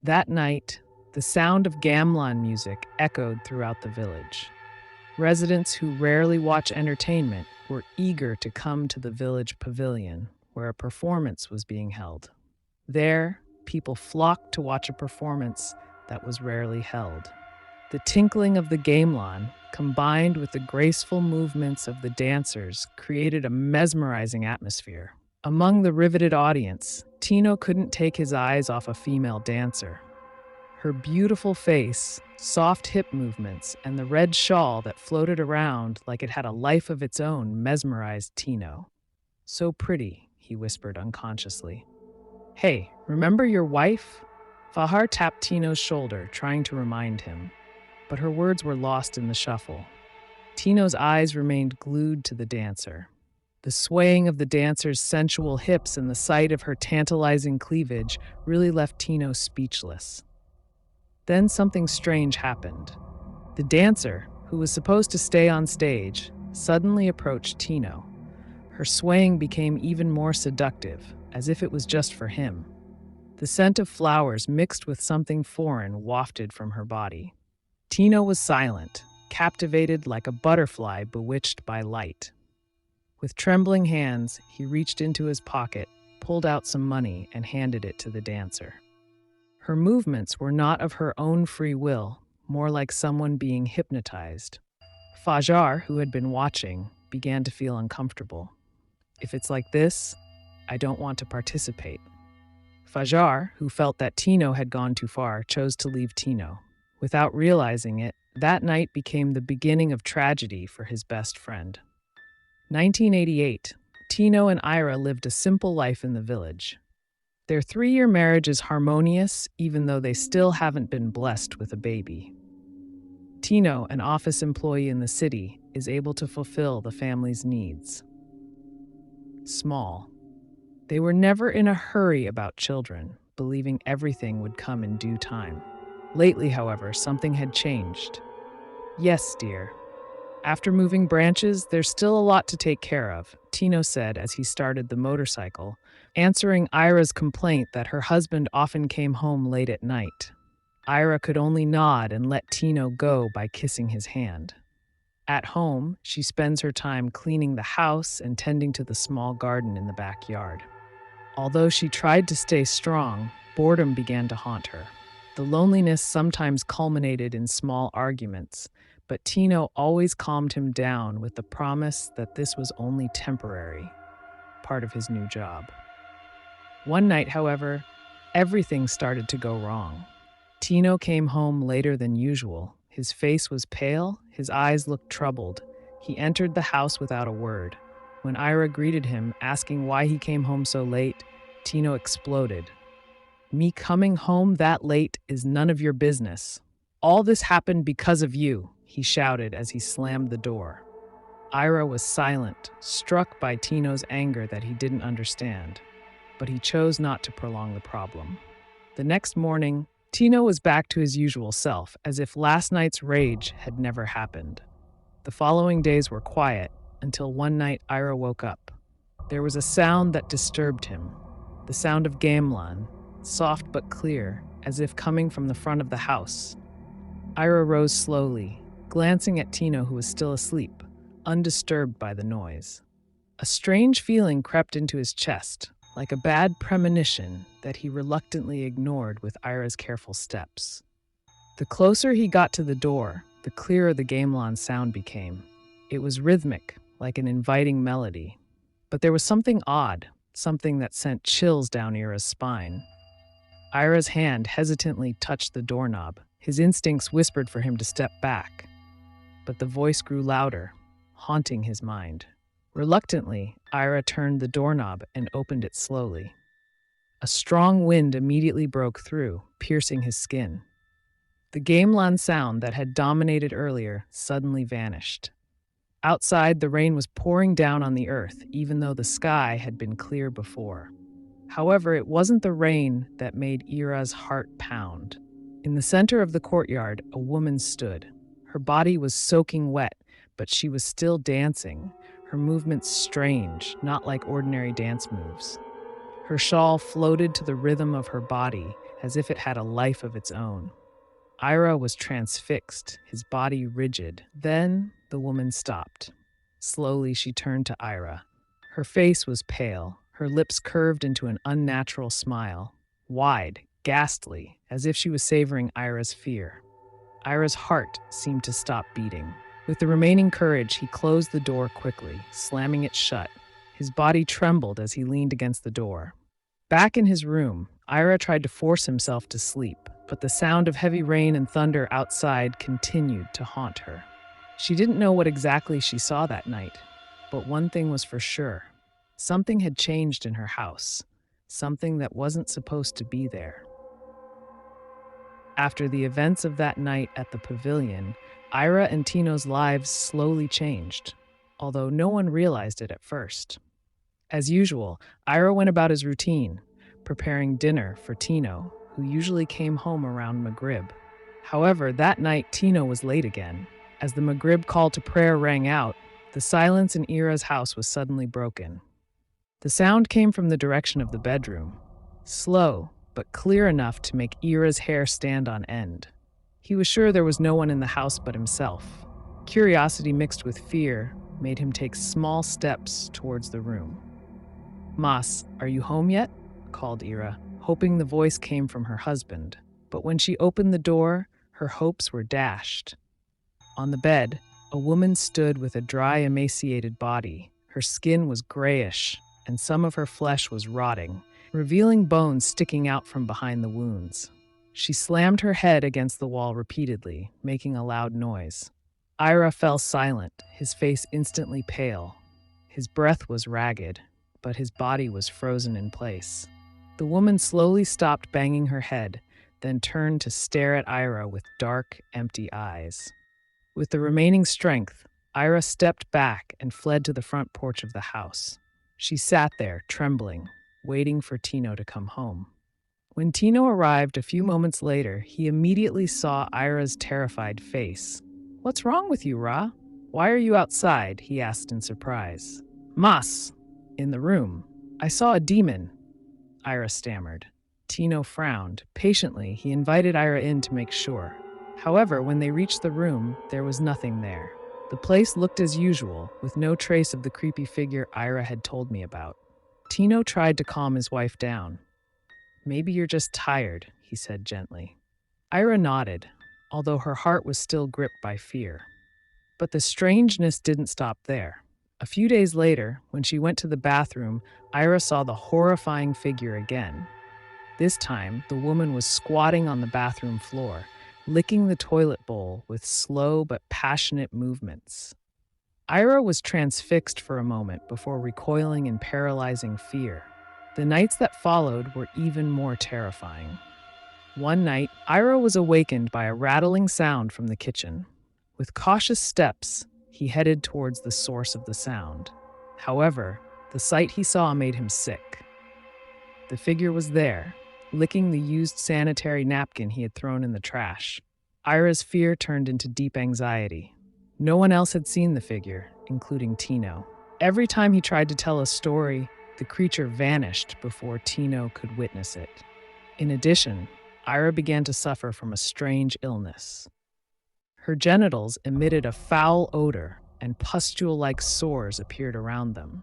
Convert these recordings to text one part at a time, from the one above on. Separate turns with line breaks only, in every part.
That night, the sound of gamelan music echoed throughout the village. Residents who rarely watch entertainment were eager to come to the village pavilion, where a performance was being held. There, people flocked to watch a performance that was rarely held. The tinkling of the gamelan, combined with the graceful movements of the dancers, created a mesmerizing atmosphere. Among the riveted audience, Tino couldn't take his eyes off a female dancer. Her beautiful face, soft hip movements, and the red shawl that floated around like it had a life of its own mesmerized Tino. "So pretty," he whispered unconsciously. "Hey, remember your wife?" Fahar tapped Tino's shoulder, trying to remind him, but her words were lost in the shuffle. Tino's eyes remained glued to the dancer. The swaying of the dancer's sensual hips and the sight of her tantalizing cleavage really left Tino speechless. Then something strange happened. The dancer, who was supposed to stay on stage, suddenly approached Tino. Her swaying became even more seductive, as if it was just for him. The scent of flowers mixed with something foreign wafted from her body. Tino was silent, captivated like a butterfly bewitched by light. With trembling hands, he reached into his pocket, pulled out some money, and handed it to the dancer. Her movements were not of her own free will, more like someone being hypnotized. Fajar, who had been watching, began to feel uncomfortable. "If it's like this, I don't want to participate." Fajar, who felt that Tino had gone too far, chose to leave Tino. Without realizing it, that night became the beginning of tragedy for his best friend. 1988, Tino and Ira lived a simple life in the village. Their 3-year marriage is harmonious, even though they still haven't been blessed with a baby. Tino, an office employee in the city, is able to fulfill the family's needs. Small. They were never in a hurry about children, believing everything would come in due time. Lately, however, something had changed. "Yes, dear. After moving branches, there's still a lot to take care of," Tino said as he started the motorcycle, answering Ira's complaint that her husband often came home late at night. Ira could only nod and let Tino go by kissing his hand. At home, she spends her time cleaning the house and tending to the small garden in the backyard. Although she tried to stay strong, boredom began to haunt her. The loneliness sometimes culminated in small arguments, but Tino always calmed him down with the promise that this was only temporary, part of his new job. One night, however, everything started to go wrong. Tino came home later than usual. His face was pale, his eyes looked troubled. He entered the house without a word. When Ira greeted him, asking why he came home so late, Tino exploded. "Me coming home that late is none of your business. All this happened because of you," he shouted as he slammed the door. Ira was silent, struck by Tino's anger that he didn't understand, but he chose not to prolong the problem. The next morning, Tino was back to his usual self, as if last night's rage had never happened. The following days were quiet, until one night Ira woke up. There was a sound that disturbed him, the sound of gamelan, soft but clear, as if coming from the front of the house. Ira rose slowly, glancing at Tino, who was still asleep, undisturbed by the noise. A strange feeling crept into his chest, like a bad premonition that he reluctantly ignored with Ira's careful steps. The closer he got to the door, the clearer the gamelan sound became. It was rhythmic, like an inviting melody. But there was something odd, something that sent chills down Ira's spine. Ira's hand hesitantly touched the doorknob. His instincts whispered for him to step back. But the voice grew louder, haunting his mind. Reluctantly, Ira turned the doorknob and opened it slowly. A strong wind immediately broke through, piercing his skin. The gamelan sound that had dominated earlier suddenly vanished. Outside, the rain was pouring down on the earth, even though the sky had been clear before. However, it wasn't the rain that made Ira's heart pound. In the center of the courtyard, a woman stood. Her body was soaking wet, but she was still dancing, her movements strange, not like ordinary dance moves. Her shawl floated to the rhythm of her body as if it had a life of its own. Ira was transfixed, his body rigid. Then the woman stopped. Slowly, she turned to Ira. Her face was pale, her lips curved into an unnatural smile, wide, ghastly, as if she was savoring Ira's fear. Ira's heart seemed to stop beating. With the remaining courage, he closed the door quickly, slamming it shut. His body trembled as he leaned against the door. Back in his room, Ira tried to force himself to sleep, but the sound of heavy rain and thunder outside continued to haunt her. She didn't know what exactly she saw that night, but one thing was for sure. Something had changed in her house, something that wasn't supposed to be there. After the events of that night at the pavilion, Ira and Tino's lives slowly changed, although no one realized it at first. As usual, Ira went about his routine, preparing dinner for Tino, who usually came home around Maghrib. However, that night Tino was late again. As the Maghrib call to prayer rang out, the silence in Ira's house was suddenly broken. The sound came from the direction of the bedroom, slow but clear enough to make Ira's hair stand on end. He was sure there was no one in the house but himself. Curiosity mixed with fear made him take small steps towards the room. "Mas, are you home yet?" called Ira, hoping the voice came from her husband. But when she opened the door, her hopes were dashed. On the bed, a woman stood with a dry, emaciated body. Her skin was grayish, and some of her flesh was rotting, revealing bones sticking out from behind the wounds. She slammed her head against the wall repeatedly, making a loud noise. Ira fell silent, his face instantly pale. His breath was ragged, but his body was frozen in place. The woman slowly stopped banging her head, then turned to stare at Ira with dark, empty eyes. With the remaining strength, Ira stepped back and fled to the front porch of the house. She sat there, trembling, waiting for Tino to come home. When Tino arrived a few moments later, he immediately saw Ira's terrified face. "What's wrong with you, Ra? Why are you outside?" he asked in surprise. "Mas, in the room. I saw a demon," Ira stammered. Tino frowned. Patiently, he invited Ira in to make sure. However, when they reached the room, there was nothing there. The place looked as usual, with no trace of the creepy figure Ira had told me about. Tino tried to calm his wife down. "Maybe you're just tired," he said gently. Ira nodded, although her heart was still gripped by fear. But the strangeness didn't stop there. A few days later, when she went to the bathroom, Ira saw the horrifying figure again. This time, the woman was squatting on the bathroom floor, licking the toilet bowl with slow but passionate movements. Ira was transfixed for a moment before recoiling in paralyzing fear. The nights that followed were even more terrifying. One night, Ira was awakened by a rattling sound from the kitchen. With cautious steps, he headed towards the source of the sound. However, the sight he saw made him sick. The figure was there, licking the used sanitary napkin he had thrown in the trash. Ira's fear turned into deep anxiety. No one else had seen the figure, including Tino. Every time he tried to tell a story, the creature vanished before Tino could witness it. In addition, Ira began to suffer from a strange illness. Her genitals emitted a foul odor, and pustule-like sores appeared around them.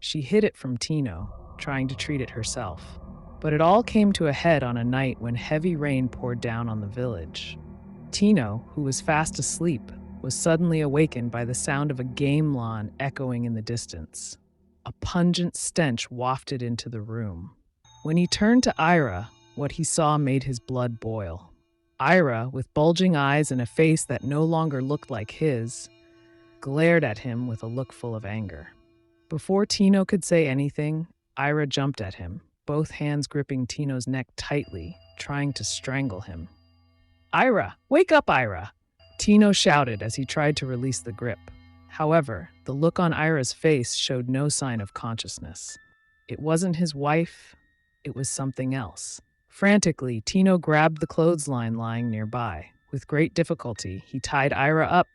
She hid it from Tino, trying to treat it herself. But it all came to a head on a night when heavy rain poured down on the village. Tino, who was fast asleep, was suddenly awakened by the sound of a game lawn echoing in the distance. A pungent stench wafted into the room. When he turned to Ira, what he saw made his blood boil. Ira, with bulging eyes and a face that no longer looked like his, glared at him with a look full of anger. Before Tino could say anything, Ira jumped at him, both hands gripping Tino's neck tightly, trying to strangle him. "Ira! Wake up, Ira!" Tino shouted as he tried to release the grip. However, the look on Ira's face showed no sign of consciousness. It wasn't his wife, it was something else. Frantically, Tino grabbed the clothesline lying nearby. With great difficulty, he tied Ira up,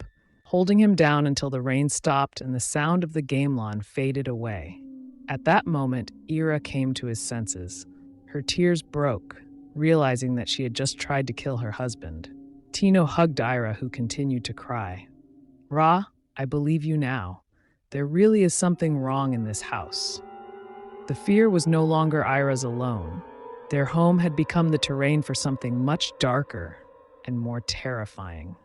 holding him down until the rain stopped and the sound of the game lawn faded away. At that moment, Ira came to his senses. Her tears broke, realizing that she had just tried to kill her husband. Tino hugged Ira, who continued to cry. Ra, I believe you now. There really is something wrong in this house. The fear was no longer Ira's alone. Their home had become the terrain for something much darker and more terrifying.